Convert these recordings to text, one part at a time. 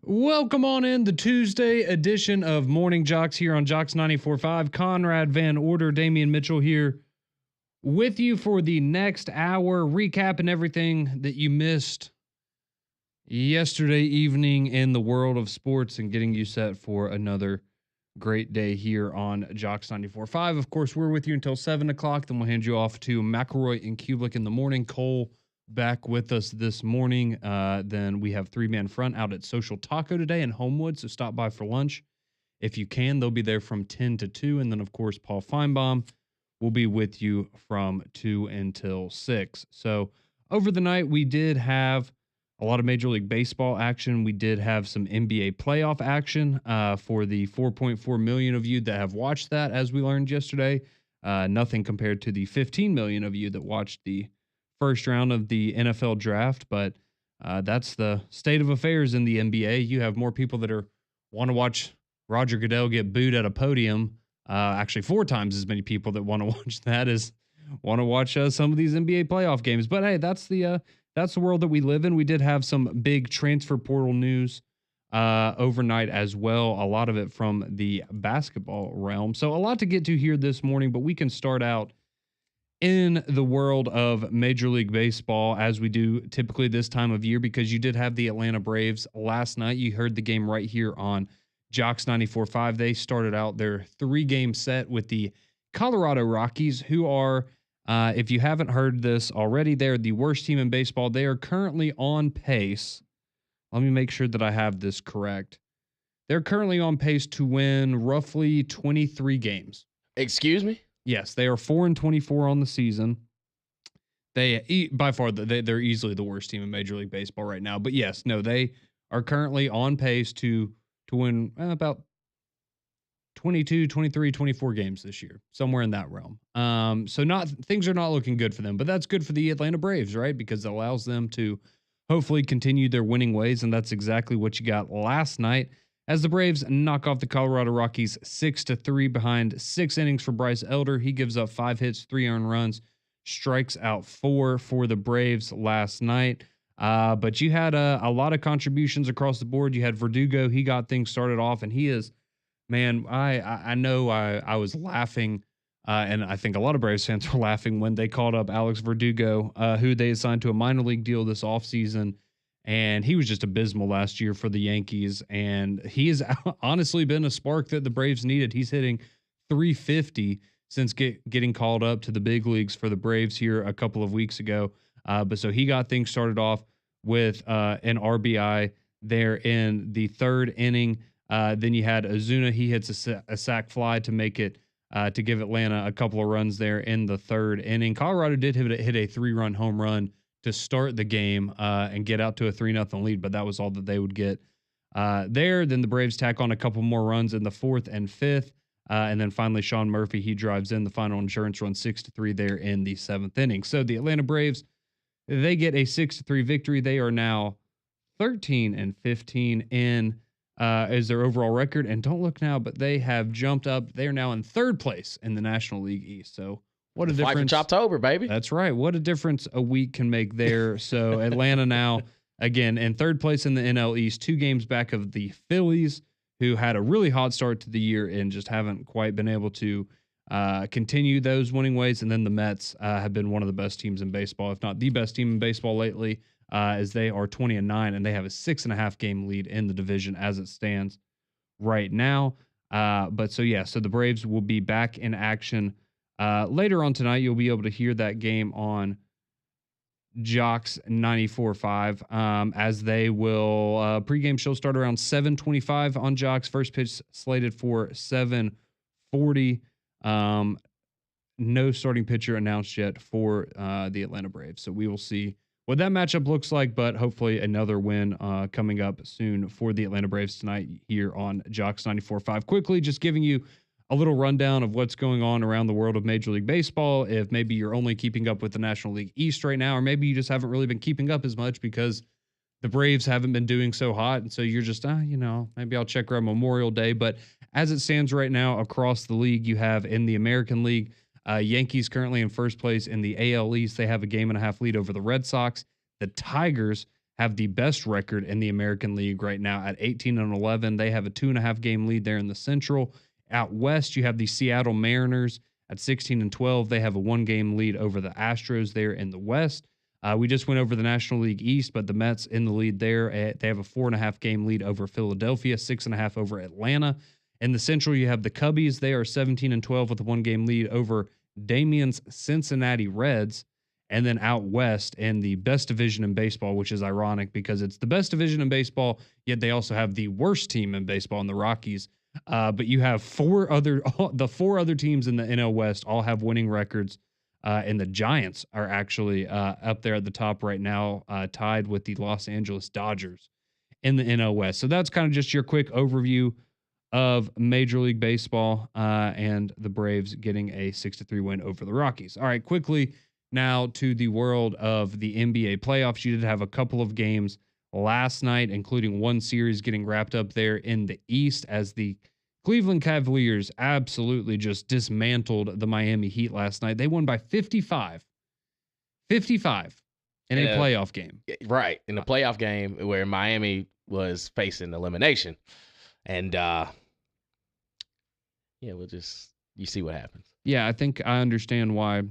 Welcome on in the Tuesday edition of Morning JOX here on JOX 94.5. Conrad Van Order, Damian Mitchell here with you for the next hour, recapping everything that you missed yesterday evening in the world of sports and getting you set for another great day here on JOX 94.5. Of course, we're with you until 7 o'clock. Then we'll hand you off to McElroy and Kubelik in the morning. Cole back with us this morning. Then we have three-man front out at Social Taco today in Homewood, so stop by for lunch if you can. They'll be there from 10 to 2. And then, of course, Paul Feinbaum will be with you from 2 until 6. So over the night, we did have a lot of Major League Baseball action. We did have some NBA playoff action for the 4.4 million of you that have watched that, as we learned yesterday. Nothing compared to the 15 million of you that watched the first round of the NFL draft, but that's the state of affairs in the NBA. You have more people that want to watch Roger Goodell get booed at a podium. Actually, 4 times as many people that want to watch that as want to watch some of these NBA playoff games. But hey, that's the world that we live in. We did have some big transfer portal news overnight as well. A lot of it from the basketball realm. So a lot to get to here this morning, but we can start out in the world of Major League Baseball, as we do typically this time of year, because you did have the Atlanta Braves last night. You heard the game right here on JOX 94.5. They started out their 3-game set with the Colorado Rockies, who are, if you haven't heard this already, they're the worst team in baseball. They are currently on pace. Let me make sure that I have this correct. They're currently on pace to win roughly 23 games. Excuse me? Yes, they are 4-24 on the season. They by far they're easily the worst team in Major League Baseball right now. But yes, no, they are currently on pace to win about 22, 23, 24 games this year, somewhere in that realm. So things are not looking good for them, but that's good for the Atlanta Braves, right? Because it allows them to hopefully continue their winning ways, and that's exactly what you got last night, as the Braves knock off the Colorado Rockies 6-3 behind 6 innings for Bryce Elder. He gives up 5 hits, 3 earned runs, strikes out 4 for the Braves last night. But you had a lot of contributions across the board. You had Verdugo. He got things started off, and he is, man, I know I was laughing, and I think a lot of Braves fans were laughing when they called up Alex Verdugo, who they assigned to a minor league deal this offseason. And he was just abysmal last year for the Yankees. And he has honestly been a spark that the Braves needed. He's hitting .350 since getting called up to the big leagues for the Braves here a couple of weeks ago. But so he got things started off with an RBI there in the 3rd inning. Then you had Ozuna. He hits a sac fly to make it to give Atlanta a couple of runs there in the 3rd inning. Colorado did hit a 3-run home run to start the game and get out to a 3-0 lead, but that was all that they would get there. Then the Braves tack on a couple more runs in the 4th and 5th, and then finally Sean Murphy, he drives in the final insurance run 6-3 there in the 7th inning. So the Atlanta Braves, they get a 6-3 victory. They are now 13-15 in as their overall record, and don't look now, but they have jumped up. They are now in 3rd place in the National League East. So what a difference. Fight for Choptober, baby. That's right. What a difference a week can make there. So Atlanta now, again, in 3rd place in the NL East, 2 games back of the Phillies, who had a really hot start to the year and just haven't quite been able to continue those winning ways. And then the Mets have been one of the best teams in baseball, if not the best team in baseball lately, as they are 20-9, and they have a 6.5 game lead in the division as it stands right now. But so the Braves will be back in action later on tonight. You'll be able to hear that game on JOX 94.5 as they will pregame show start around 7:25 on JOX. First pitch slated for 7:40. No starting pitcher announced yet for the Atlanta Braves. So we will see what that matchup looks like, but hopefully another win coming up soon for the Atlanta Braves tonight here on JOX 94.5. Quickly, just giving you a little rundown of what's going on around the world of Major League Baseball. If maybe you're only keeping up with the National League East right now, or maybe you just haven't really been keeping up as much because the Braves haven't been doing so hot. And so you're just, maybe I'll check around Memorial Day. But as it stands right now across the league, you have in the American League, Yankees currently in first place in the AL East. They have a 1.5 game lead over the Red Sox. The Tigers have the best record in the American League right now at 18-11. They have a 2.5 game lead there in the Central. Out west, you have the Seattle Mariners at 16-12. They have a 1 game lead over the Astros there in the West. We just went over the National League East, but the Mets in the lead there. They have a 4.5 game lead over Philadelphia, 6.5 over Atlanta. In the Central, you have the Cubbies. They are 17-12 with a 1 game lead over Damian's Cincinnati Reds. And then out west in the best division in baseball, which is ironic because it's the best division in baseball, yet they also have the worst team in baseball in the Rockies. But you have the 4 other teams in the NL West all have winning records. And the Giants are actually up there at the top right now, tied with the Los Angeles Dodgers in the NL West. So that's kind of just your quick overview of Major League Baseball and the Braves getting a 6-3 win over the Rockies. All right, quickly now to the world of the NBA playoffs. You did have a couple of games last night, including one series getting wrapped up there in the East as the Cleveland Cavaliers absolutely just dismantled the Miami Heat last night. They won by 55 in a playoff game. Right, in a playoff game where Miami was facing elimination. And, you see what happens. Yeah, I think I understand why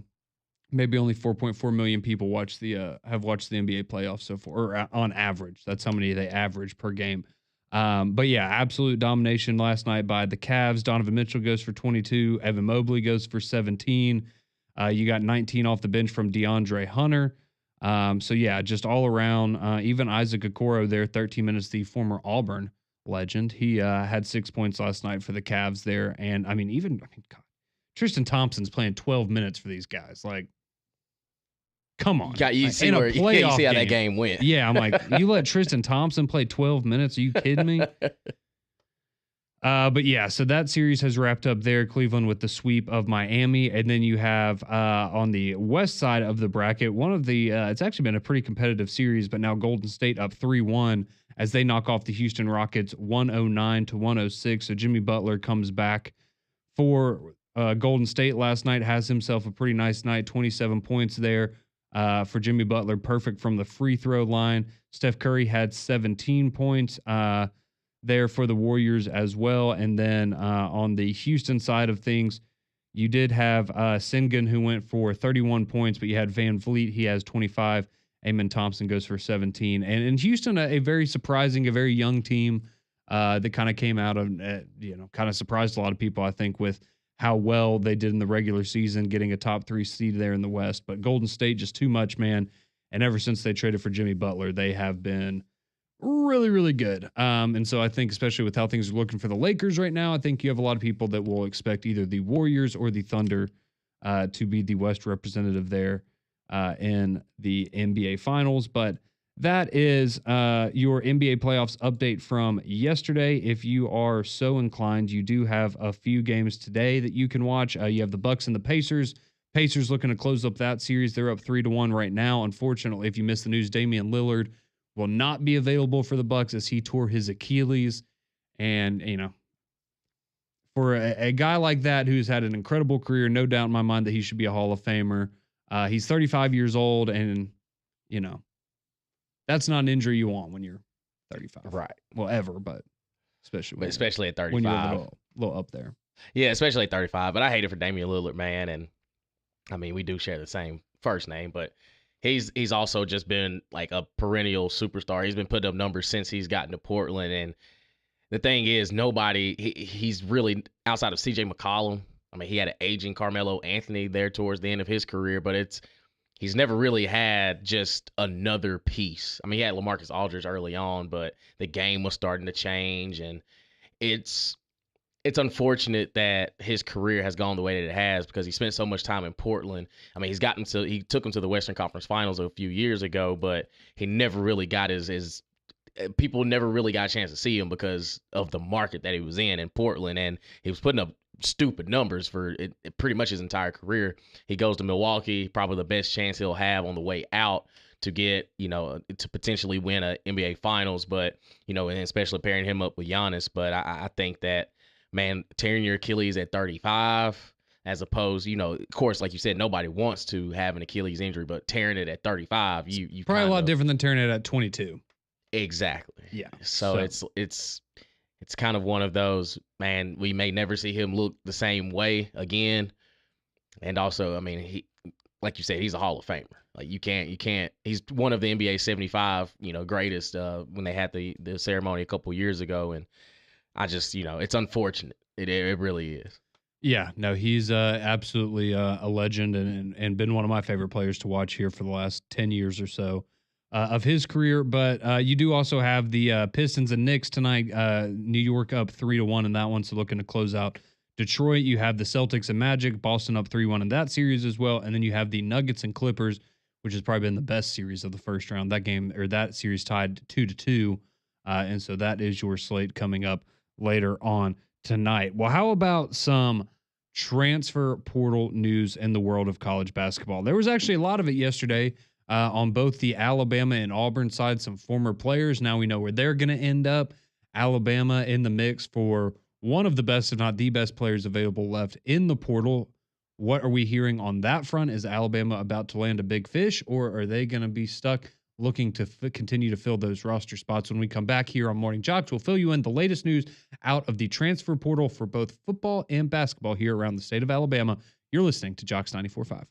maybe only 4.4 million people have watched the NBA playoffs so far, or on average. That's how many they average per game. But yeah, absolute domination last night by the Cavs. Donovan Mitchell goes for 22. Evan Mobley goes for 17. You got 19 off the bench from DeAndre Hunter. So yeah, just all around, even Isaac Okoro there, 13 minutes, the former Auburn legend. He had 6 points last night for the Cavs there. And God, Tristan Thompson's playing 12 minutes for these guys. Like, come on. You see how that game went. Yeah, I'm like, you let Tristan Thompson play 12 minutes? Are you kidding me? But yeah, so that series has wrapped up there. Cleveland with the sweep of Miami. And then you have on the west side of the bracket, it's actually been a pretty competitive series, but now Golden State up 3-1 as they knock off the Houston Rockets 109-106. So Jimmy Butler comes back for Golden State last night, has himself a pretty nice night, 27 points there. For Jimmy Butler, perfect from the free throw line. Steph Curry had 17 points there for the Warriors as well. And then on the Houston side of things, you did have Sengun, who went for 31 points, but you had Van Vliet. He has 25. Amen Thompson goes for 17. And in Houston, a very surprising, a very young team that kind of came out of, kind of surprised a lot of people, I think, with how well they did in the regular season, getting a top 3 seed there in the West. But Golden State, just too much, man. And ever since they traded for Jimmy Butler, they have been really, really good. And so I think, especially with how things are looking for the Lakers right now, I think you have a lot of people that will expect either the Warriors or the Thunder to be the West representative there in the NBA Finals. But that is your NBA playoffs update from yesterday. If you are so inclined, you do have a few games today that you can watch. You have the Bucks and the Pacers. Pacers looking to close up that series. They're up 3-1 right now. Unfortunately, if you missed the news, Damian Lillard will not be available for the Bucks as he tore his Achilles. And, for a guy like that who's had an incredible career, no doubt in my mind that he should be a Hall of Famer. He's 35 years old, and, that's not an injury you want when you're 35. Right. Well, ever, but especially at 35. When you're a little up there. Yeah, especially at 35. But I hate it for Damian Lillard, man. And, we do share the same first name, but he's also just been like a perennial superstar. He's been putting up numbers since he's gotten to Portland. And the thing is, he's really, outside of CJ McCollum, he had an aging Carmelo Anthony there towards the end of his career, but he's never really had just another piece. He had LaMarcus Aldridge early on, but the game was starting to change, and it's unfortunate that his career has gone the way that it has because he spent so much time in Portland. He took him to the Western Conference Finals a few years ago, but he never really got his people never really got a chance to see him because of the market that he was in Portland, and he was putting up stupid numbers for it pretty much his entire career. He goes to Milwaukee, probably the best chance he'll have on the way out to get, to potentially win a NBA Finals, but, and especially pairing him up with Giannis. But I think that, man, tearing your Achilles at 35, as opposed, of course, like you said, nobody wants to have an Achilles injury, but tearing it at 35, you Probably a kind lot of different than tearing it at 22. exactly. Yeah. So it's kind of one of those, man, we may never see him look the same way again. And also, I mean, he, like you said, he's a Hall of Famer. Like you can't. He's one of the NBA 75, greatest. When they had the ceremony a couple years ago, and I just, it's unfortunate. It really is. Yeah, no, he's absolutely a legend and been one of my favorite players to watch here for the last 10 years or so of his career. But you do also have the Pistons and Knicks tonight. New York up 3-1 in that one, so looking to close out Detroit. You have the Celtics and Magic, Boston up 3-1 in that series as well. And then you have the Nuggets and Clippers, which has probably been the best series of the first round. That game or that series tied 2-2. And so that is your slate coming up later on tonight. Well, how about some transfer portal news in the world of college basketball? There was actually a lot of it yesterday on both the Alabama and Auburn side. Some former players. Now we know where they're going to end up. Alabama in the mix for one of the best, if not the best players available left in the portal. What are we hearing on that front? Is Alabama about to land a big fish, or are they going to be stuck looking to continue to fill those roster spots? When we come back here on Morning Jocks, we'll fill you in the latest news out of the transfer portal for both football and basketball here around the state of Alabama. You're listening to Jocks 94.5.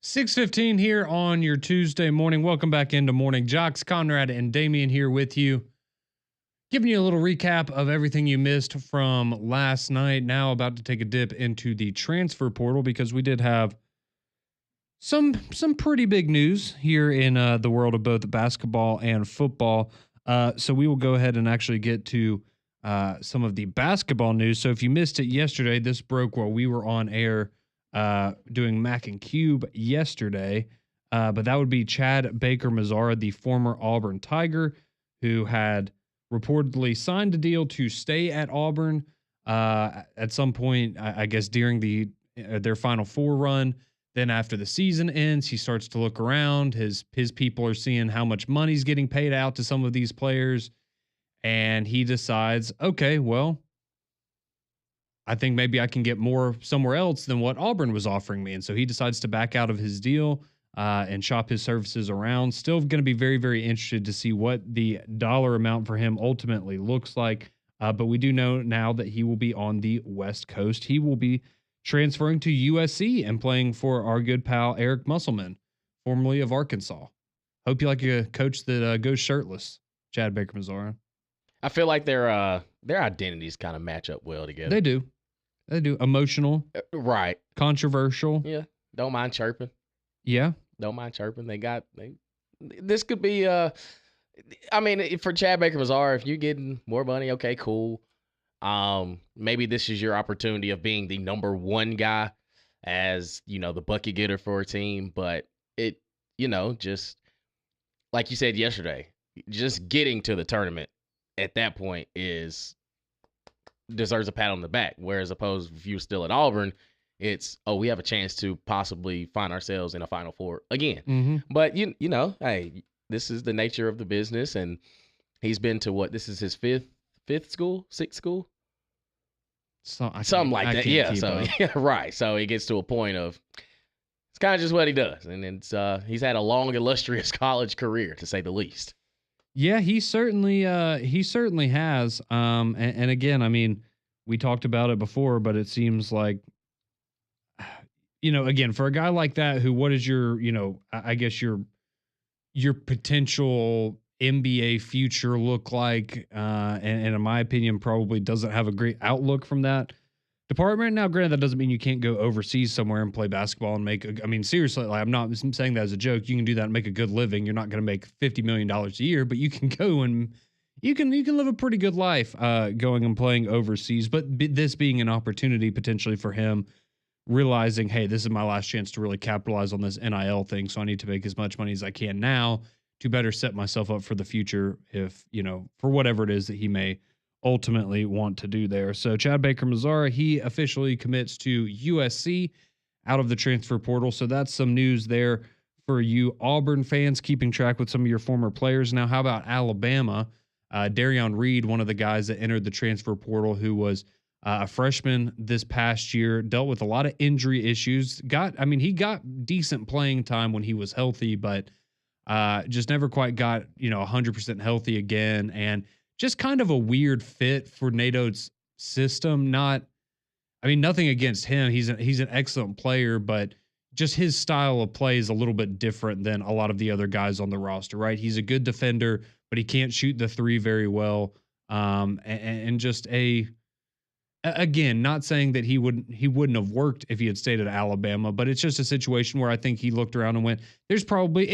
6:15 here on your Tuesday morning. Welcome back into Morning JOX. Conrad and Damian here with you. Giving you a little recap of everything you missed from last night. Now about to take a dip into the transfer portal because we did have some pretty big news here in the world of both basketball and football. So we will go ahead and actually get to some of the basketball news. So if you missed it yesterday, this broke while we were on air doing Mac and Cube yesterday. But that would be Chad Baker-Mazara, the former Auburn Tiger, who had reportedly signed a deal to stay at Auburn at some point, I guess during their Final Four run. Then after the season ends, he starts to look around. His people are seeing how much money's getting paid out to some of these players. And he decides, okay, well, I think maybe I can get more somewhere else than what Auburn was offering me. And so he decides to back out of his deal and shop his services around. Still going to be very, very interested to see what the dollar amount for him ultimately looks like. But we do know now that he will be on the West Coast. He will be transferring to USC and playing for our good pal Eric Musselman, formerly of Arkansas. Hope you like a coach that goes shirtless, Chad Baker-Mazara. I feel like their identities kind of match up well together. They do. Emotional. Right. Controversial. Yeah. Don't mind chirping. Yeah. Don't mind chirping. This could be I mean, for Chad Baker-Mazara, if you're getting more money, okay, cool. Maybe this is your opportunity of being the number one guy as, the bucket getter for a team. But it, just like you said yesterday, just getting to the tournament at that point deserves a pat on the back. Whereas opposed if you're still at Auburn, it's, we have a chance to possibly find ourselves in a Final Four again. Mm-hmm. But, hey, this is the nature of the business. And he's been to this is his sixth school? Something like that. Yeah. So right. So he gets to a point of it's kind of just what he does, and it's he's had a long, illustrious college career to say the least. Yeah, he certainly has. And again, I mean, we talked about it before, but it seems like, again, for a guy like that, what is your, I guess your potential NBA future look like? And in my opinion, probably doesn't have a great outlook from that department. Now, granted, that doesn't mean you can't go overseas somewhere and play basketball and seriously, like, I'm not saying that as a joke. You can do that and make a good living. You're not going to make $50 million a year, but you can go and you can live a pretty good life going and playing overseas. But this being an opportunity potentially for him, realizing, hey, this is my last chance to really capitalize on this NIL thing. So I need to make as much money as I can now to better set myself up for the future if, for whatever it is that he may ultimately want to do there. So Chad Baker-Mazara, he officially commits to USC out of the transfer portal. So that's some news there for you Auburn fans, keeping track with some of your former players. Now, how about Alabama? Darion Reed, one of the guys that entered the transfer portal, who was a freshman this past year, dealt with a lot of injury issues. He got decent playing time when he was healthy, but just never quite got, 100% healthy again. And just kind of a weird fit for Nate Oates' system. Nothing against him. He's an excellent player, but just his style of play is a little bit different than a lot of the other guys on the roster, right? He's a good defender, but he can't shoot the three very well. And just again, not saying that he wouldn't have worked if he had stayed at Alabama, but it's just a situation where I think he looked around and went, there's probably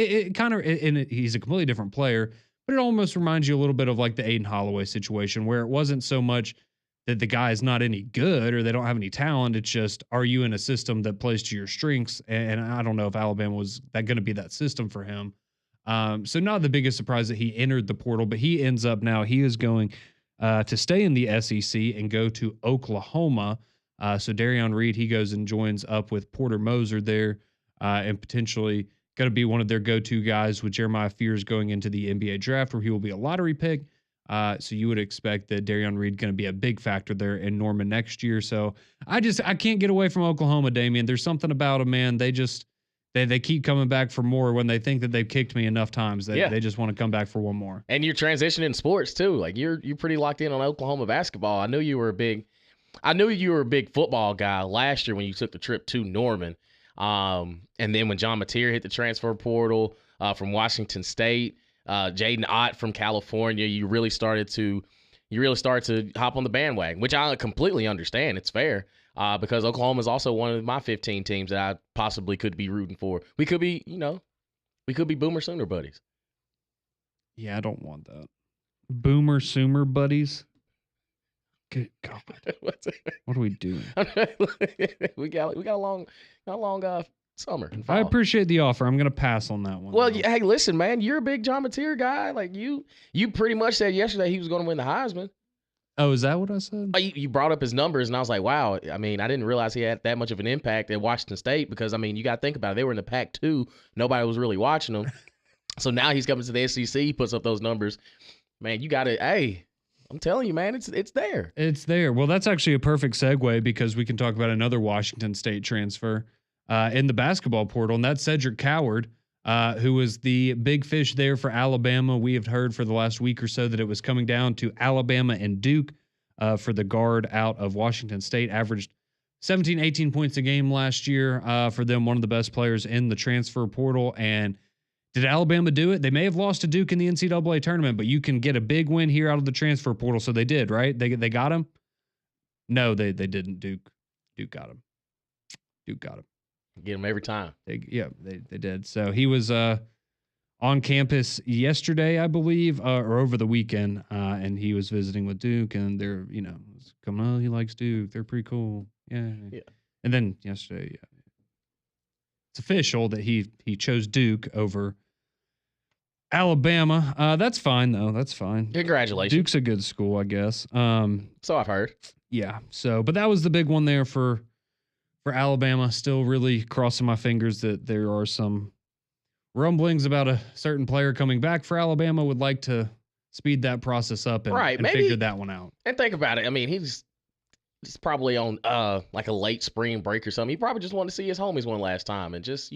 he's a completely different player, but it almost reminds you a little bit of like the Aiden Holloway situation, where it wasn't so much that the guy is not any good or they don't have any talent. It's just, are you in a system that plays to your strengths? And I don't know if Alabama was going to be that system for him. So not the biggest surprise that he entered the portal, but he ends up now, he is going to stay in the SEC and go to Oklahoma. So Darion Reed, he goes and joins up with Porter Moser there and potentially going to be one of their go-to guys with Jeremiah Fears going into the NBA draft, where he will be a lottery pick. So you would expect that Darion Reed going to be a big factor there in Norman next year. So I can't get away from Oklahoma, Damian. There's something about them, man. They keep coming back for more when they think that they've kicked me enough times. They just want to come back for one more. And you're transitioning sports too. Like you're pretty locked in on Oklahoma basketball. I knew you were a big football guy last year when you took the trip to Norman. And then when John Mateer hit the transfer portal from Washington State, Jaden Ott from California, you really started to hop on the bandwagon, which I completely understand. It's fair because Oklahoma is also one of my 15 teams that I possibly could be rooting for. We could be Boomer Sooner buddies. Yeah, I don't want that. Boomer Sooner buddies. Good God. What are we doing? we got a long summer. I appreciate the offer. I'm gonna pass on that one. Well, hey, listen, man, you're a big John Mateer guy. Like you pretty much said yesterday he was going to win the Heisman. Oh, is that what I said? You brought up his numbers, and I was like, wow. I mean, I didn't realize he had that much of an impact at Washington State because, I mean, you got to think about it. They were in the Pac-2. Nobody was really watching them. So now he's coming to the SEC. He puts up those numbers. Man, you got to, hey, I'm telling you, man, it's there. It's there. Well, that's actually a perfect segue because we can talk about another Washington State transfer in the basketball portal, and that's Cedric Coward, who was the big fish there for Alabama. We have heard for the last week or so that it was coming down to Alabama and Duke for the guard out of Washington State. Averaged 17, 18 points a game last year for them, one of the best players in the transfer portal. And did Alabama do it? They may have lost to Duke in the NCAA tournament, but you can get a big win here out of the transfer portal. So they did, right? They got him? No, they didn't. Duke got him. Duke got him. Get him every time. They did. So he was on campus yesterday, I believe, or over the weekend, and he was visiting with Duke, and they're, coming, oh, he likes Duke. They're pretty cool. Yeah. And then yesterday, it's official that he chose Duke over Alabama. That's fine, though. That's fine. Congratulations. Duke's a good school, I guess. So I've heard. Yeah. So, but that was the big one there for Alabama. Still really crossing my fingers that there are some rumblings about a certain player coming back for Alabama. Would like to speed that process up and figure that one out. And think about it. I mean, he's probably on like a late spring break or something. He probably just wanted to see his homies one last time and just,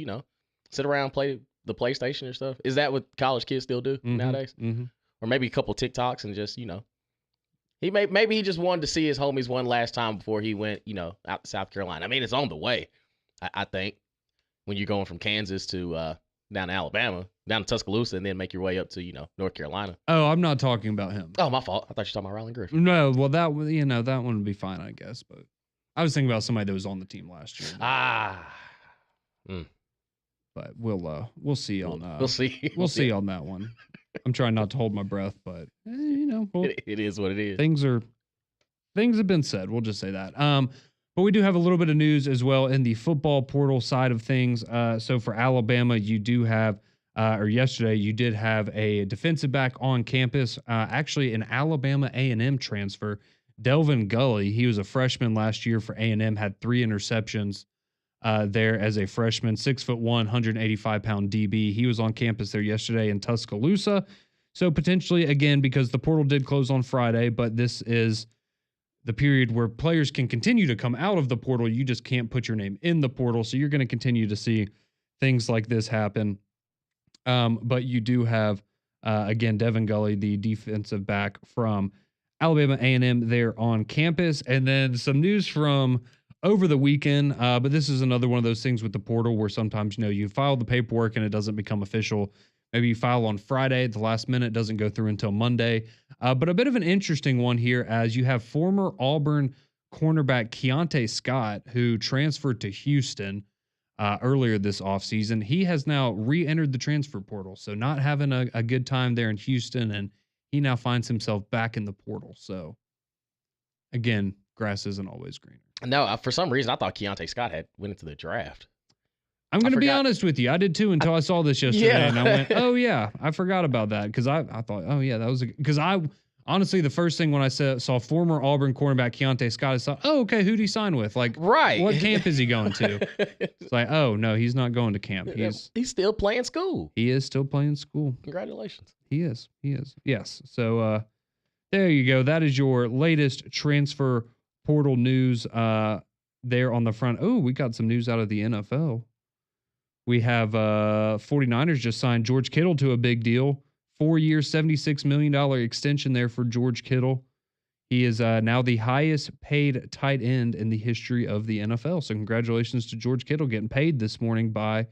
sit around, play the PlayStation or stuff. Is that what college kids still do nowadays? Mm-hmm. Or maybe a couple TikToks and just, maybe he just wanted to see his homies one last time before he went, out to South Carolina. I mean, it's on the way, I think, when you're going from Kansas to down to Alabama, down to Tuscaloosa, and then make your way up to, North Carolina. Oh, I'm not talking about him. Oh, my fault. I thought you were talking about Ryland Griffin. No, well, that one would be fine, I guess. But I was thinking about somebody that was on the team last year. But we'll see on we'll see. We'll see on that one. I'm trying not to hold my breath, but it is what it is. Things have been said. We'll just say that. But we do have a little bit of news as well in the football portal side of things. So for Alabama, you do have, or yesterday you did have a defensive back on campus. Actually, an Alabama A&M transfer, Delvin Gully. He was a freshman last year for A&M. Had 3 interceptions there as a freshman. 6'1", 185-pound DB. He was on campus there yesterday in Tuscaloosa. So potentially, again, because the portal did close on Friday, but this is the period where players can continue to come out of the portal. You just can't put your name in the portal. So you're going to continue to see things like this happen. But you do have, again, Devin Gully, the defensive back from Alabama A&M there on campus. And then some news from over the weekend. But this is another one of those things with the portal where sometimes, you file the paperwork and it doesn't become official. Maybe you file on Friday at the last minute, doesn't go through until Monday. But a bit of an interesting one here as you have former Auburn cornerback Keontae Scott, who transferred to Houston earlier this offseason. He has now re-entered the transfer portal. So not having a good time there in Houston, and he now finds himself back in the portal. So again, grass isn't always greener. No, for some reason, I thought Keontae Scott went into the draft. I'm going to be honest with you. I did too until I saw this yesterday. Yeah. And I went, oh, yeah, I forgot about that. Because I thought, oh, yeah, that was because honestly, the first thing when I saw former Auburn cornerback Keontae Scott, I thought, oh, okay, who'd he sign with? Like, right. What camp is he going to? It's like, oh, no, he's not going to camp. He's still playing school. He is still playing school. Congratulations. He is. Yes. So there you go. That is your latest transfer portal news there on the front. Oh, we got some news out of the NFL. We have 49ers just signed George Kittle to a big deal. 4 years, $76 million extension there for George Kittle. He is now the highest paid tight end in the history of the NFL. So congratulations to George Kittle getting paid this morning by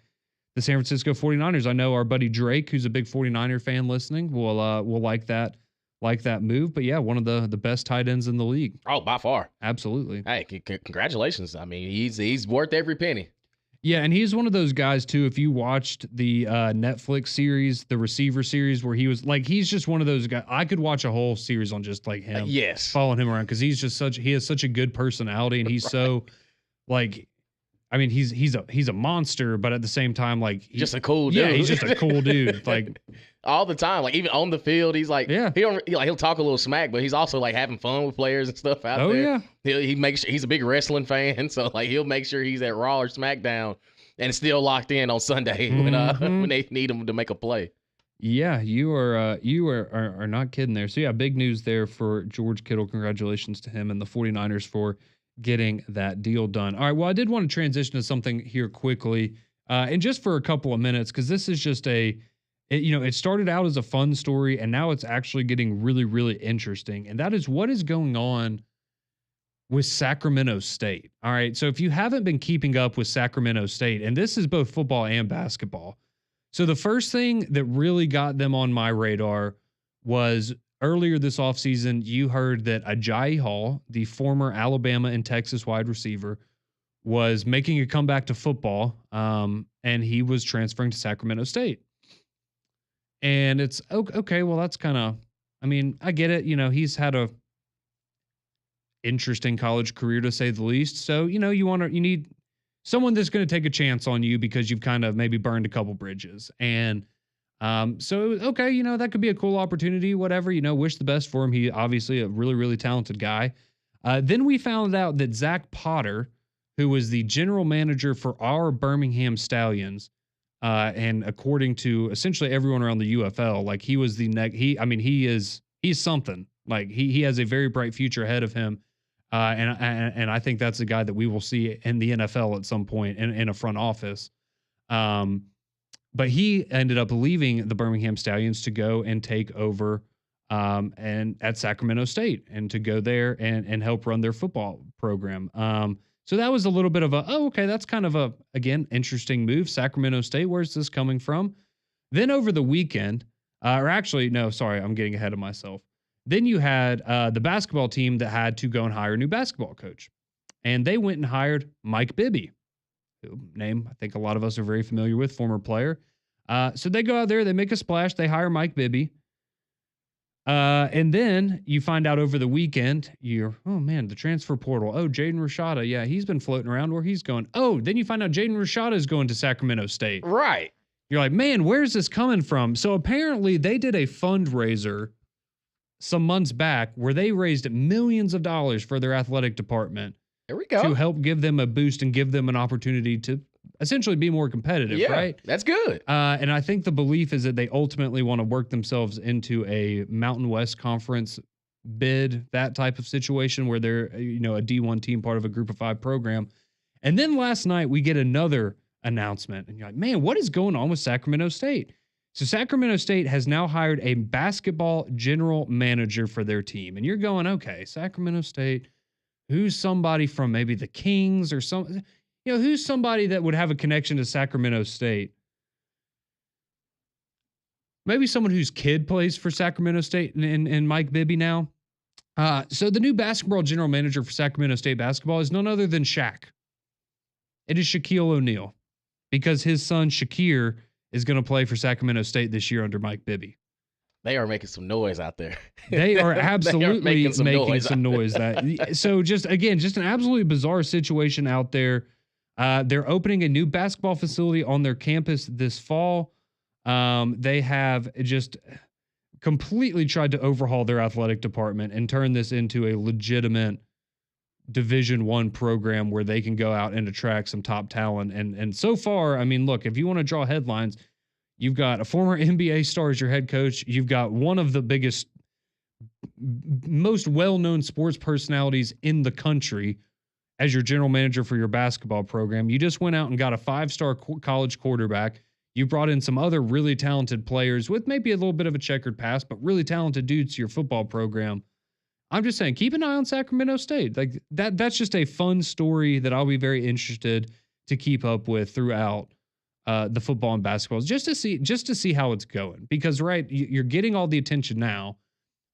the San Francisco 49ers. I know our buddy Drake, who's a big 49er fan listening, will like that move. But yeah, one of the best tight ends in the league. Oh, by far. Absolutely. Hey, congratulations. I mean, he's worth every penny. Yeah, and he's one of those guys too. If you watched the Netflix series, the receiver series, where he was like, he's just one of those guys. I could watch a whole series on just like him, yes, following him around, because he has such a good personality, and he's right. So like, I mean, he's a monster, but at the same time, like, just a cool dude. Yeah, he's just a cool dude. Like all the time, like even on the field, he's like, yeah, he'll talk a little smack, but he's also like having fun with players and stuff out there. Oh yeah, he makes sure he's a big wrestling fan, so like he'll make sure he's at Raw or SmackDown and still locked in on Sunday when they need him to make a play. Yeah, you are not kidding there. So yeah, big news there for George Kittle. Congratulations to him and the 49ers for getting that deal done. All right, well, I did want to transition to something here quickly, and just for a couple of minutes, because this is just it started out as a fun story, and now it's actually getting really, really interesting, and that is what is going on with Sacramento State. All right, so if you haven't been keeping up with Sacramento State, and this is both football and basketball, so the first thing that really got them on my radar was earlier this offseason, you heard that Ajayi Hall, the former Alabama and Texas wide receiver, was making a comeback to football, and he was transferring to Sacramento State. And it's, okay, well, that's kind of, I mean, I get it. He's had a interesting college career, to say the least. So, you need someone that's going to take a chance on you because you've kind of maybe burned a couple bridges. And so, okay, that could be a cool opportunity, whatever, wish the best for him. He obviously a really, really talented guy. Then we found out that Zach Potter, who was the general manager for our Birmingham Stallions, and according to essentially everyone around the UFL, like he was he's something. Like he has a very bright future ahead of him. And I think that's a guy that we will see in the NFL at some point in a front office. But he ended up leaving the Birmingham Stallions to go and take over and at Sacramento State, and to go there and help run their football program. So that was a little bit of okay, that's kind of again, interesting move. Sacramento State, where's this coming from? Then over the weekend, or actually, no, sorry, I'm getting ahead of myself. Then you had the basketball team that had to go and hire a new basketball coach. And they went and hired Mike Bibby, who name I think a lot of us are very familiar with, former player. So they go out there, they make a splash, they hire Mike Bibby. And then you find out over the weekend, oh man, the transfer portal. Oh, Jaden Rashada. Yeah, he's been floating around where he's going. Oh, then you find out Jaden Rashada is going to Sacramento State. Right. You're like, man, where's this coming from? So apparently they did a fundraiser some months back where they raised millions of dollars for their athletic department. There we go. To help give them a boost and give them an opportunity to essentially be more competitive, right? That's good. And I think the belief is that they ultimately want to work themselves into a Mountain West Conference bid, that type of situation where they're, a D1 team, part of a group of 5 program. And then last night we get another announcement, and you're like, man, what is going on with Sacramento State? So Sacramento State has now hired a basketball general manager for their team. And you're going, okay, Sacramento State, who's somebody from maybe the Kings or some, who's somebody that would have a connection to Sacramento State? Maybe someone whose kid plays for Sacramento State and Mike Bibby now. So the new basketball general manager for Sacramento State basketball is none other than Shaq. It is Shaquille O'Neal, because his son Shakir is going to play for Sacramento State this year under Mike Bibby. They are making some noise out there. They are absolutely making some noise. So just an absolutely bizarre situation out there. They're opening a new basketball facility on their campus this fall. They have just completely tried to overhaul their athletic department and turn this into a legitimate Division I program where they can go out and attract some top talent. And so far, I mean, look, if you want to draw headlines, you've got a former NBA star as your head coach. You've got one of the biggest, most well-known sports personalities in the country as your general manager for your basketball program. You just went out and got a 5-star college quarterback. You brought in some other really talented players with maybe a little bit of a checkered past, but really talented dudes to your football program. I'm just saying, keep an eye on Sacramento State. Like that's just a fun story that I'll be very interested to keep up with throughout the football and basketball, just to see how it's going. Because right, you're getting all the attention now,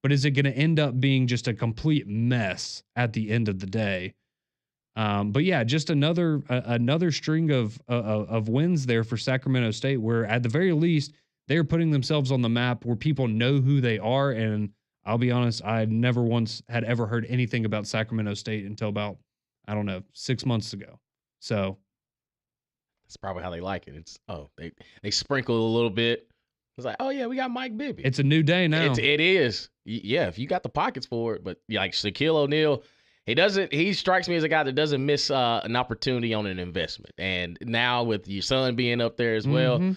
but is it going to end up being just a complete mess at the end of the day? But yeah, just another string of wins there for Sacramento State, where at the very least they're putting themselves on the map where people know who they are. And I'll be honest, I never once had ever heard anything about Sacramento State until about, I don't know, 6 months ago. So That's probably how they like it. It's they sprinkle a little bit. It's like, oh yeah, we got Mike Bibby. it's a new day now. It is. Yeah, if you got the pockets for it. But like Shaquille O'Neal, he strikes me as a guy that doesn't miss an opportunity on an investment. And now with your son being up there as well,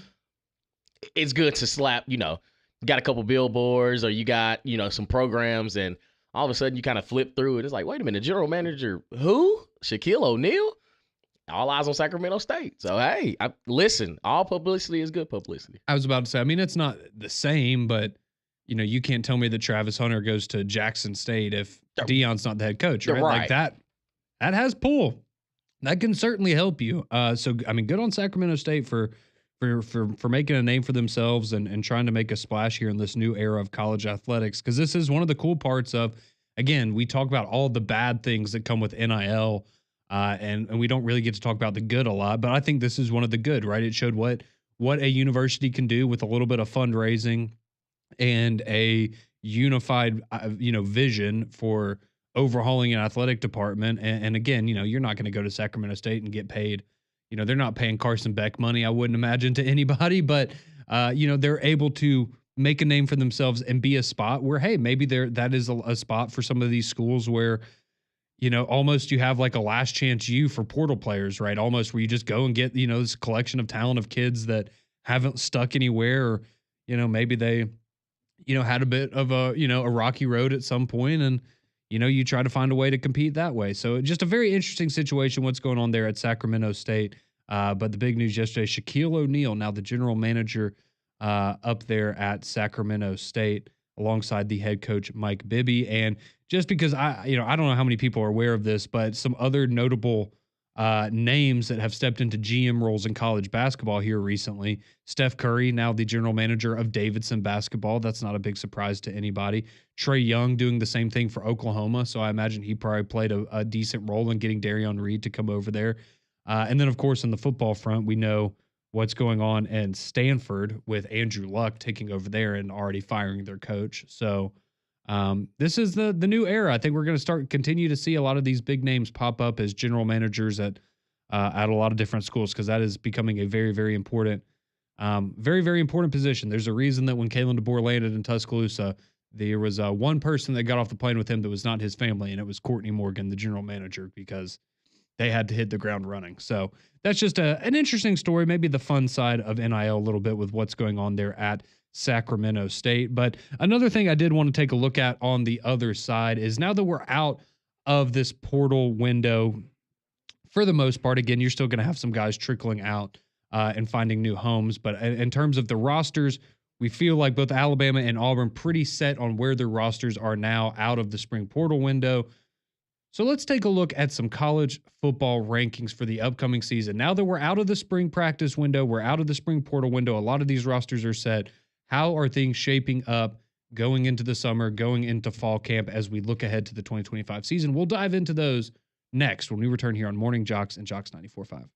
it's good to slap, you got a couple billboards or you got, some programs, and all of a sudden you kind of flip through it. It's like, wait a minute, general manager, who? Shaquille O'Neal? All eyes on Sacramento State. So, hey, listen, all publicity is good publicity. I was about to say, I mean, it's not the same, but you can't tell me that Travis Hunter goes to Jackson State if Deion's not the head coach, right? Like that has pull. That can certainly help you. So I mean, good on Sacramento State for making a name for themselves and trying to make a splash here in this new era of college athletics. Because this is one of the cool parts of, again, we talk about all the bad things that come with NIL. And we don't really get to talk about the good a lot, but I think this is one of the good, right? It showed what a university can do with a little bit of fundraising and a unified, vision for overhauling an athletic department. And again, you're not going to go to Sacramento State and get paid. They're not paying Carson Beck money, I wouldn't imagine, to anybody, but they're able to make a name for themselves and be a spot where, hey, maybe that is a spot for some of these schools where almost you have like a last chance for portal players, right? Almost where you just go and get, this collection of talent of kids that haven't stuck anywhere, or, maybe they, had a bit of a rocky road at some point, and, you try to find a way to compete that way. So just a very interesting situation, what's going on there at Sacramento State. But the big news yesterday, Shaquille O'Neal, now the general manager up there at Sacramento State, alongside the head coach, Mike Bibby. And just because I don't know how many people are aware of this, but some other notable names that have stepped into GM roles in college basketball here recently. Steph Curry, now the general manager of Davidson basketball. That's not a big surprise to anybody. Trae Young doing the same thing for Oklahoma. So I imagine he probably played a decent role in getting Darion Reed to come over there. And then, of course, on the football front, we know what's going on in Stanford with Andrew Luck taking over there and already firing their coach. So this is the new era. I think we're going to continue to see a lot of these big names pop up as general managers at a lot of different schools, because that is becoming a very, very important, very, very important position. There's a reason that when Kalen DeBoer landed in Tuscaloosa, there was one person that got off the plane with him that was not his family, and it was Courtney Morgan, the general manager, because they had to hit the ground running. So that's just an interesting story, maybe the fun side of NIL a little bit with what's going on there at Sacramento State. But another thing I did want to take a look at on the other side is, now that we're out of this portal window, for the most part, again, you're still going to have some guys trickling out and finding new homes. But in terms of the rosters, we feel like both Alabama and Auburn pretty set on where their rosters are now out of the spring portal window. So let's take a look at some college football rankings for the upcoming season. Now that we're out of the spring practice window, we're out of the spring portal window, a lot of these rosters are set. How are things shaping up going into the summer, going into fall camp as we look ahead to the 2025 season? We'll dive into those next when we return here on Morning JOX and JOX 94.5.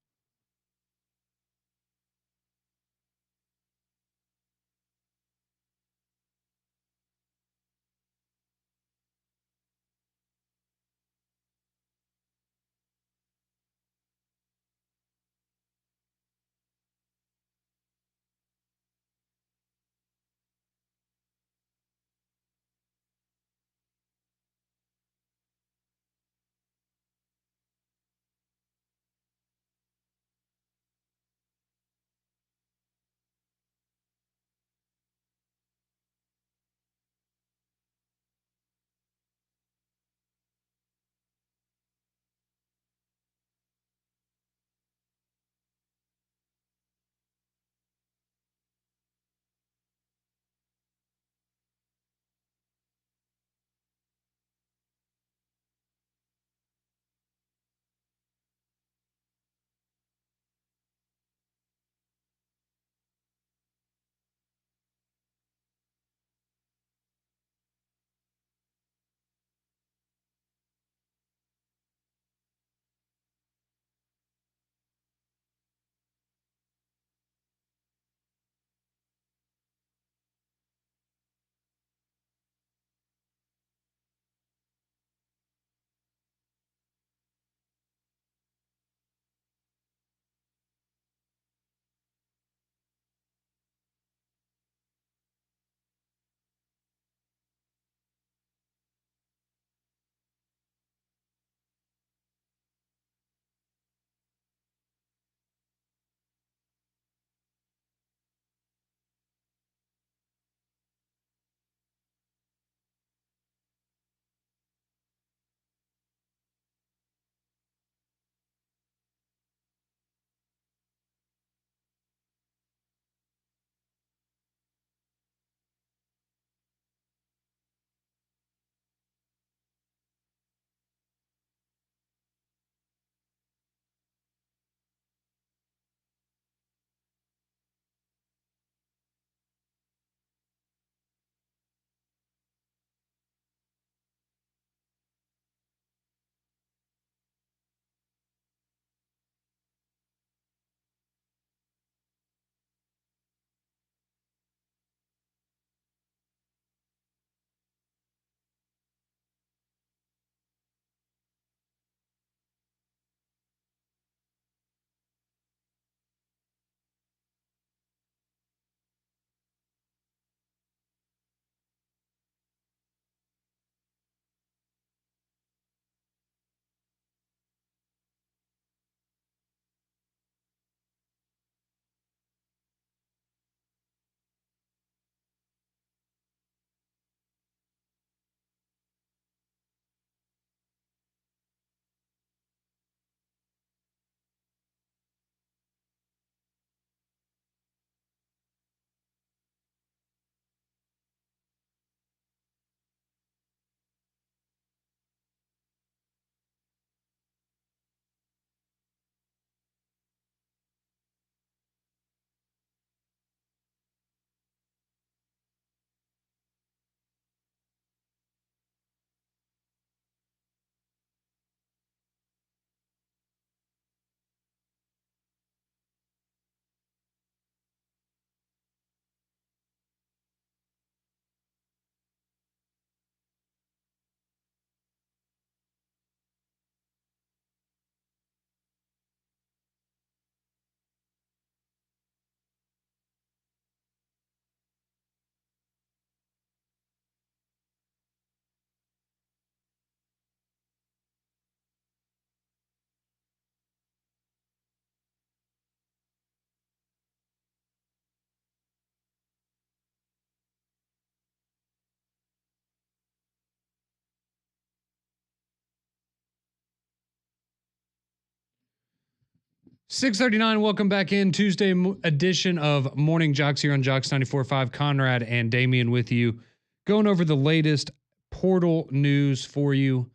6:39. Welcome back in Tuesday edition of Morning JOX here on JOX 94.5. Conrad and Damian with you, going over the latest portal news for you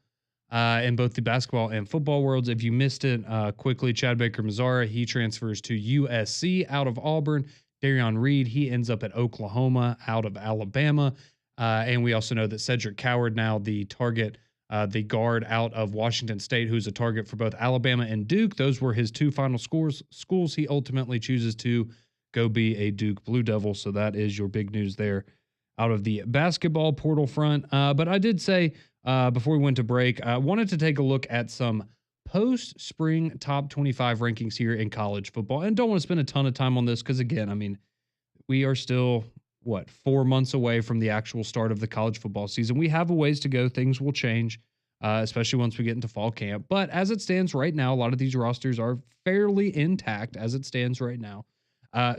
in both the basketball and football worlds. If you missed it, quickly, Chad Baker-Mazara, he transfers to USC out of Auburn. Darion Reed, he ends up at Oklahoma out of Alabama. And we also know that Cedric Coward, now the target, the guard out of Washington State, who's a target for both Alabama and Duke. Those were his two final schools. He ultimately chooses to go be a Duke Blue Devil. So that is your big news there out of the basketball portal front. But I did say before we went to break, I wanted to take a look at some post-spring top 25 rankings here in college football. And don't want to spend a ton of time on this because, again, I mean, we are still, 4 months away from the actual start of the college football season. We have a ways to go. Things will change, especially once we get into fall camp. But as it stands right now, a lot of these rosters are fairly intact as it stands right now.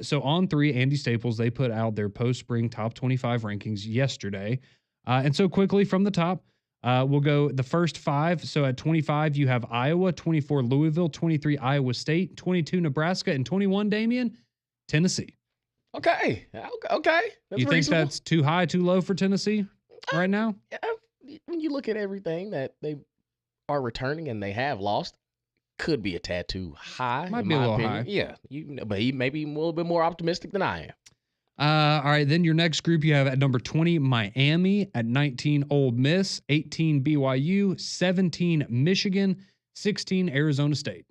So on 3, Andy Staples, they put out their post-spring top 25 rankings yesterday. And so quickly from the top, we'll go the first 5. So at 25, you have Iowa, 24, Louisville, 23, Iowa State, 22, Nebraska, and 21, Damian, Tennessee. Okay. That's you think reasonable. that's too high, too low for Tennessee right now? When you look at everything that they are returning and they have lost, could be a tad too high. Might in be a my little opinion. high. Yeah, but he may be a little bit more optimistic than I am. All right, then your next group you have at number 20, Miami, at 19, Ole Miss, 18, BYU, 17, Michigan, 16, Arizona State.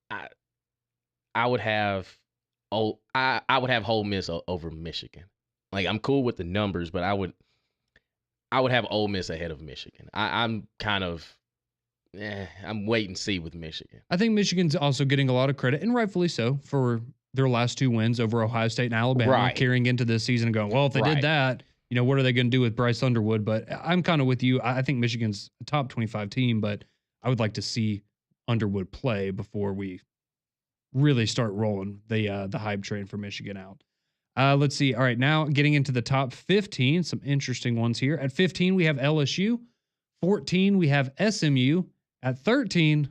I would have I would have Ole Miss over Michigan. Like, I'm cool with the numbers, but I would have Ole Miss ahead of Michigan. I'm kind of I'm wait and see with Michigan. I think Michigan's also getting a lot of credit, and rightfully so, for their last 2 wins over Ohio State and Alabama, Right. carrying into this season and going, well, if they did that, what are they going to do with Bryce Underwood? But I'm kind of with you. I think Michigan's a top 25 team, but I would like to see Underwood play before we really start rolling the hype train for Michigan out. Let's see. All right, now getting into the top 15, some interesting ones here. At 15, we have LSU. 14, we have SMU. At 13,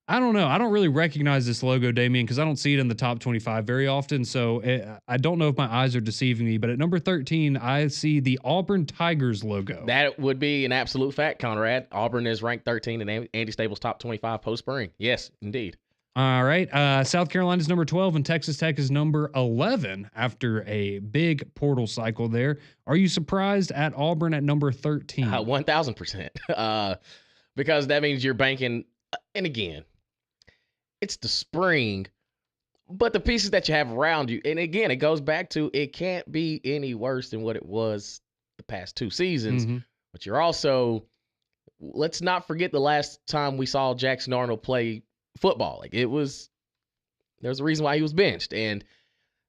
I don't know. I don't really recognize this logo, Damian, because I don't see it in the top 25 very often. So I don't know if my eyes are deceiving me. But at number 13, I see the Auburn Tigers logo. That would be an absolute fact, Conrad. Auburn is ranked 13 in Andy Staples' top 25 post-spring. Yes, indeed. All right. South Carolina's number 12 and Texas Tech is number 11 after a big portal cycle there. Are you surprised at Auburn at number 13? 1,000%. Because that means you're banking, and again, it's the spring, but the pieces that you have around you, and again, it goes back to it can't be any worse than what it was the past 2 seasons. Mm-hmm. But you're also, let's not forget the last time we saw Jackson Arnold play football. Like, there's a reason why he was benched. And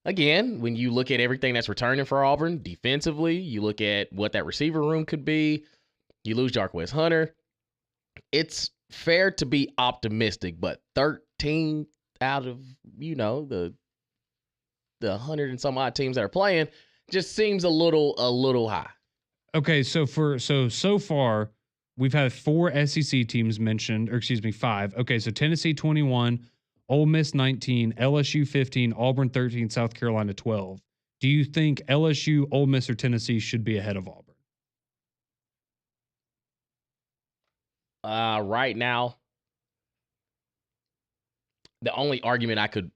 again, when you look at everything that's returning for Auburn defensively, you look at what that receiver room could be, you lose Jarquez Hunter. It's fair to be optimistic, but 13 out of, the 100 and some odd teams that are playing just seems a little high. Okay, so far we've had 4 SEC teams mentioned, or excuse me, 5. Okay, so Tennessee 21, Ole Miss 19, LSU 15, Auburn 13, South Carolina 12. Do you think LSU, Ole Miss, or Tennessee should be ahead of Auburn? Right now, the only argument I could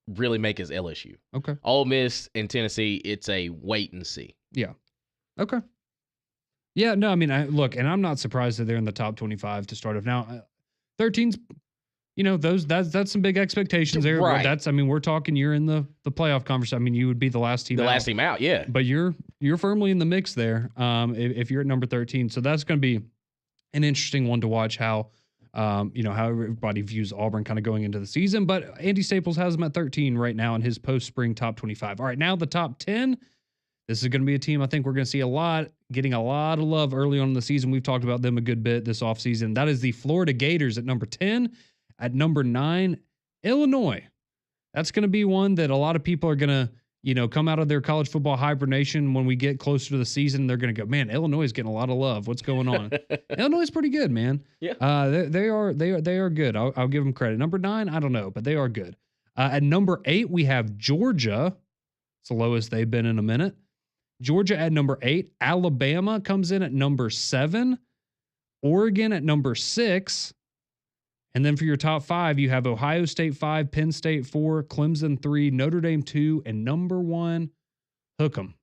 really make is LSU. Okay. Ole Miss and Tennessee, it's a wait and see. Yeah. Okay. Yeah, no, I mean, and I'm not surprised that they're in the top 25 to start off. Now, 13's, that's some big expectations there. Right. We're talking you're in the playoff conversation. I mean, you would be the last team out. Last team out, yeah. But you're firmly in the mix there if you're at number 13. So that's going to be an interesting one to watch how everybody views Auburn kind of going into the season. But Andy Staples has them at 13 right now in his post-spring top 25. All right, now the top 10. This is going to be a team I think we're going to see getting a lot of love early on in the season. We've talked about them a good bit this offseason. That is the Florida Gators at number 10. At number 9, Illinois. That's going to be one that a lot of people are going to, come out of their college football hibernation when we get closer to the season. They're going to go, man, Illinois is getting a lot of love. What's going on? Illinois is pretty good, man. Yeah. They are good. I'll give them credit. Number 9, I don't know, but they are good. At number 8, we have Georgia. It's the lowest they've been in a minute. Georgia at number 8. Alabama comes in at number 7. Oregon at number 6. And then for your top 5, you have Ohio State 5, Penn State 4, Clemson 3, Notre Dame 2, and number 1, hook 'em.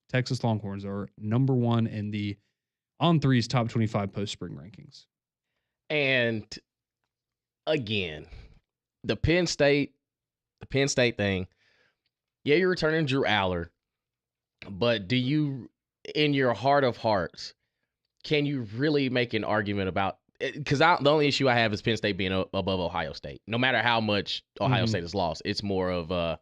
Texas Longhorns are number 1 in the On3's top 25 post-spring rankings. And again, the Penn State thing, yeah, you're returning Drew Aller, but do you, in your heart of hearts, can you really make an argument about, because the only issue I have is Penn State being above Ohio State. No matter how much Ohio State has lost, it's more of are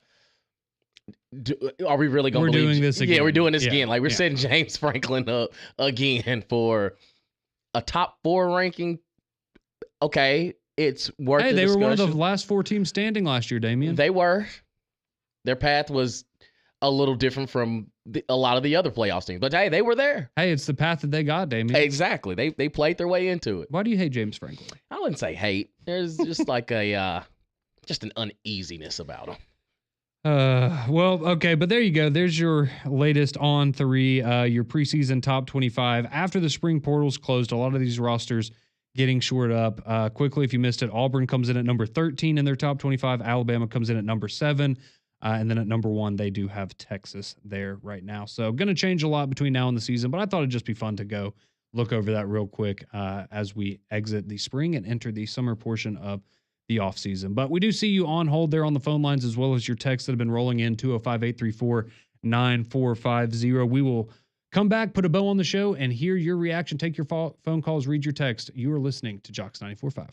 we really going to believe doing this again? Yeah, we're doing this again. Like we're setting James Franklin up again for a top 4 ranking. Okay, it's worth. Hey, they were one of the last 4 teams standing last year, Damian. They were. Their path was a little different from a lot of the other playoff teams, but hey, they were there. Hey, it's the path that they got, Damian. Exactly. They played their way into it. Why do you hate James Franklin? I wouldn't say hate. There's just like just an uneasiness about him. Well, okay, but there you go. There's your latest on 3, your preseason top 25. After the spring portals closed, a lot of these rosters getting shored up quickly. If you missed it, Auburn comes in at number 13 in their top 25. Alabama comes in at number 7. And then at number 1, they do have Texas there right now. So going to change a lot between now and the season, but I thought it'd just be fun to go look over that real quick as we exit the spring and enter the summer portion of the offseason. But we do see you on hold there on the phone lines, as well as your texts that have been rolling in, 205-834-9450. We will come back, put a bow on the show, and hear your reaction. Take your phone calls, read your text. You are listening to JOX 94.5.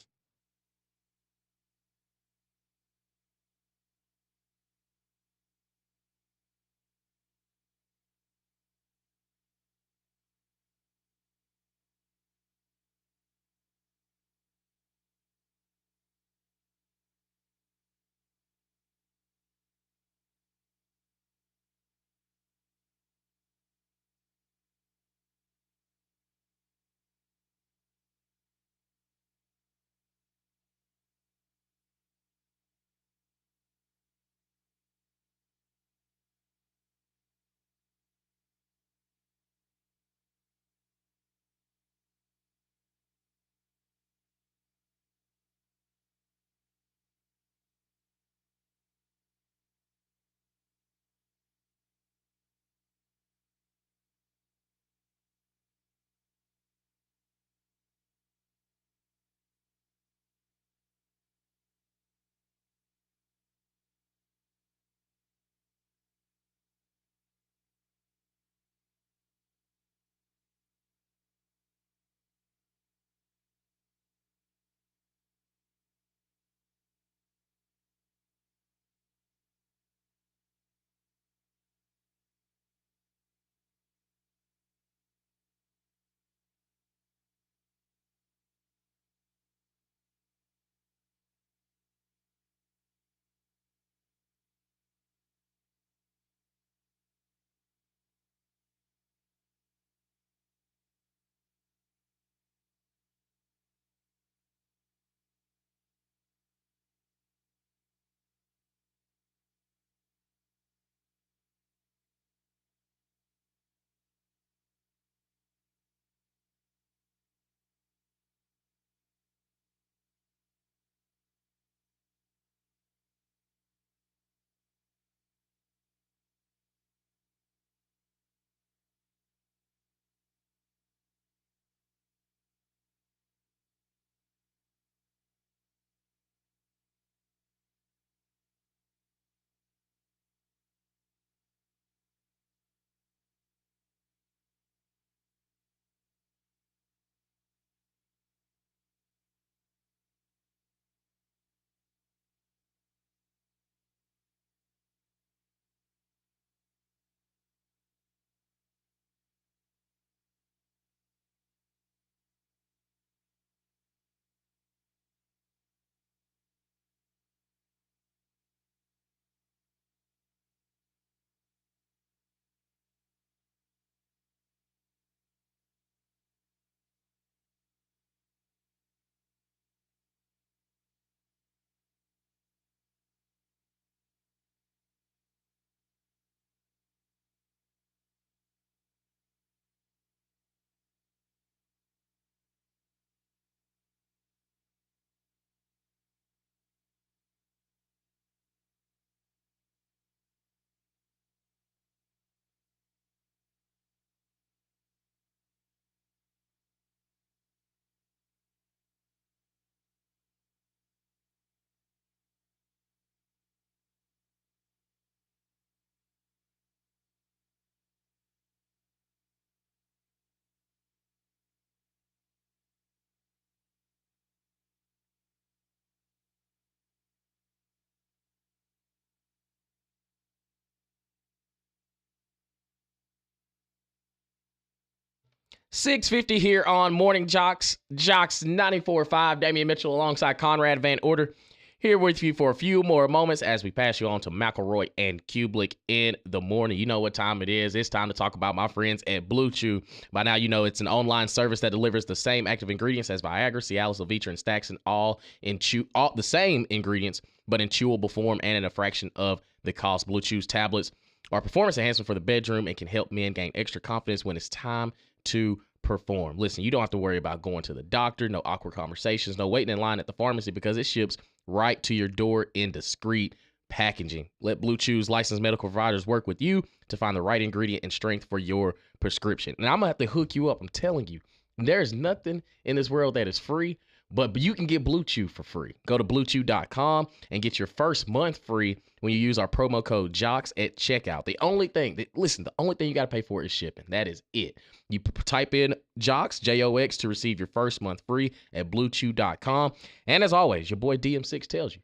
6:50 here on Morning JOX, JOX 94.5. Damian Mitchell alongside Conrad Van Order here with you for a few more moments as we pass you on to McElroy and Kublick in the morning. You know what time it is. It's time to talk about my friends at Blue Chew. By now, you know it's an online service that delivers the same active ingredients as Viagra, Cialis, Levitra, and Staxin, all the same ingredients, but in chewable form and at a fraction of the cost. Blue Chew's tablets are performance enhancement for the bedroom and can help men gain extra confidence when it's time to perform. Listen, you don't have to worry about going to the doctor, no awkward conversations, no waiting in line at the pharmacy because it ships right to your door in discreet packaging. Let Blue Chew's licensed medical providers work with you to find the right ingredient and strength for your prescription. And I'm going to have to hook you up. I'm telling you, there's nothing in this world that is free, but you can get Blue Chew for free. Go to bluechew.com and get your first month free when you use our promo code JOX at checkout. The only thing you got to pay for is shipping. That is it. You type in JOX, J-O-X, to receive your first month free at bluechew.com. And as always, your boy DM6 tells you,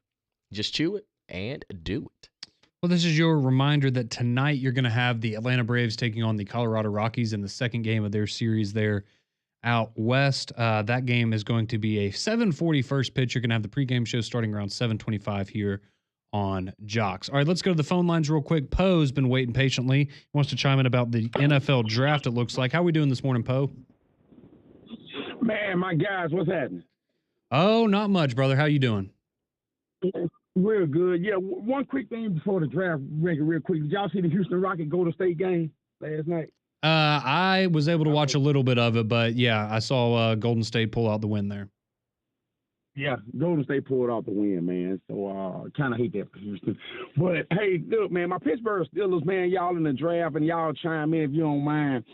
just chew it and do it. Well, this is your reminder that tonight you're going to have the Atlanta Braves taking on the Colorado Rockies in the second game of their series there out west. That game is going to be a 7:40 first pitch. You're going to have the pregame show starting around 7:25 here on JOX. All right, let's go to the phone lines real quick. Poe's been waiting patiently. He wants to chime in about the NFL draft, it looks like. How are we doing this morning, Poe? Man, my guys, what's happening? Oh, not much, brother. How you doing? Real good. Yeah, one quick thing before the draft, real quick. Did y'all see the Houston Rocket Golden State game last night? I was able to watch a little bit of it, but yeah, I saw Golden State pull out the win there. Yeah, Golden State pulled out the win, man. So kind of hate that for Houston. But hey, look, man, my Pittsburgh Steelers, man, y'all in the draft, and y'all chime in if you don't mind.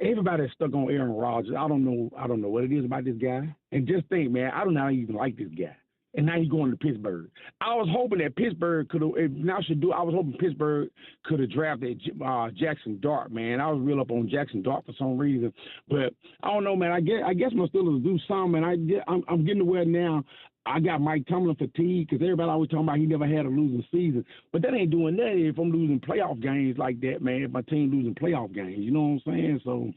Everybody's stuck on Aaron Rodgers. I don't know what it is about this guy. And just think, man, I don't even like this guy. And now he's going to Pittsburgh. I was hoping that Pittsburgh could have. I was hoping Pittsburgh could have drafted Jackson Dart, man. I was real up on Jackson Dart for some reason, but I don't know, man. I guess my Steelers do something, and I'm getting to where now. I got Mike Tomlin fatigue because everybody always talking about he never had a losing season, but that ain't doing nothing if I'm losing playoff games like that, man. If my team losing playoff games, you know what I'm saying? So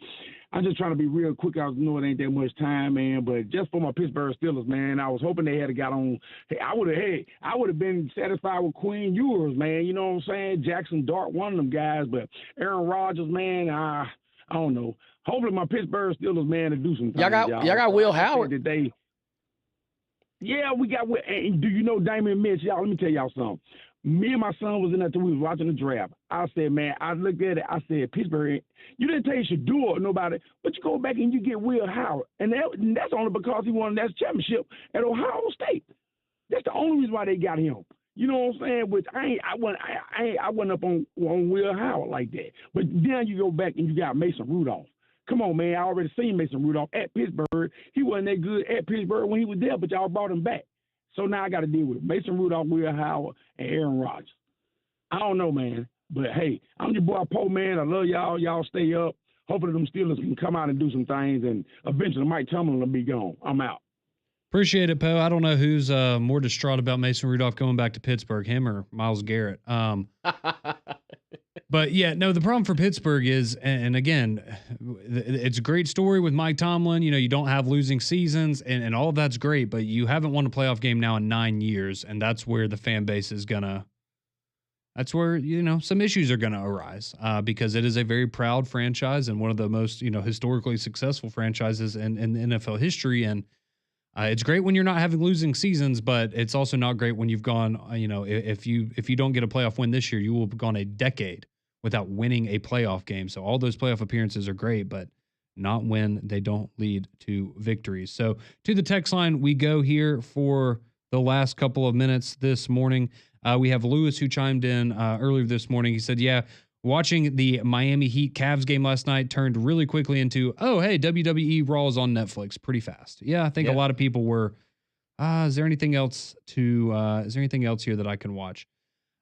I'm just trying to be real quick. I know it ain't that much time, man, but just for my Pittsburgh Steelers, man, I was hoping they had got on. Hey, I would have been satisfied with Quinn Ewers, man. You know what I'm saying? Jackson Dart, one of them guys, but Aaron Rodgers, man, I don't know. Hopefully my Pittsburgh Steelers, man, to do some things. Y'all got Will Howard today. Yeah, we got. And do you know Damian Mitch? Y'all, let me tell y'all something. Me and my son was in there we was watching the draft. I said, man, I looked at it. I said, Pittsburgh, you didn't tell you should do it or nobody, but you go back and you get Will Howard. And that's only because he won that championship at Ohio State. That's the only reason why they got him. You know what I'm saying? But I wasn't up on Will Howard like that. But then you go back and you got Mason Rudolph. Come on, man. I already seen Mason Rudolph at Pittsburgh. He wasn't that good at Pittsburgh when he was there, but y'all brought him back. So now I got to deal with Mason Rudolph, Will Howard, and Aaron Rodgers. I don't know, man. But, hey, I'm your boy, Poe, man. I love y'all. Y'all stay up. Hopefully them Steelers can come out and do some things, and eventually Mike Tomlin will be gone. I'm out. Appreciate it, Poe. I don't know who's more distraught about Mason Rudolph going back to Pittsburgh, him or Myles Garrett. But, yeah, no, the problem for Pittsburgh is, and again, it's a great story with Mike Tomlin. You know, you don't have losing seasons, and all of that's great, but you haven't won a playoff game now in 9 years, and that's where the fan base is going to – that's where, you know, some issues are going to arise because it is a very proud franchise and one of the most, you know, historically successful franchises in the NFL history, and it's great when you're not having losing seasons, but it's also not great when you've gone, you know, if you don't get a playoff win this year, you will have gone a decade without winning a playoff game. So all those playoff appearances are great, but not when they don't lead to victories. So to the text line we go here for the last couple of minutes this morning. We have Lewis who chimed in earlier this morning. He said, yeah, watching the Miami Heat Cavs game last night turned really quickly into, oh, hey, WWE Raw is on Netflix pretty fast. Yeah, I think a lot of people were, is there anything else here that I can watch?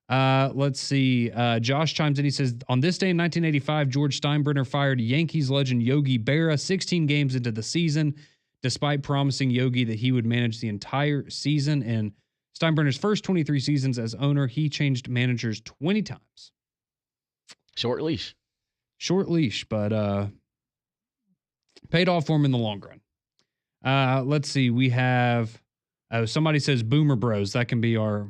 Let's see. Josh chimes in. He says, on this day in 1985, George Steinbrenner fired Yankees legend Yogi Berra 16 games into the season, despite promising Yogi that he would manage the entire season. In Steinbrenner's first 23 seasons as owner, he changed managers 20 times. Short leash, but Paid off for him in the long run. Let's see. We have somebody says Boomer Bros. That can be our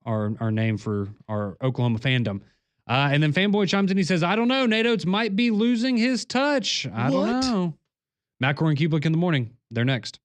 name for our Oklahoma fandom. And then Fanboy chimes in. He says, I don't know. Nate Oates might be losing his touch. I don't know. McElroy and Kublik in the morning. They're next.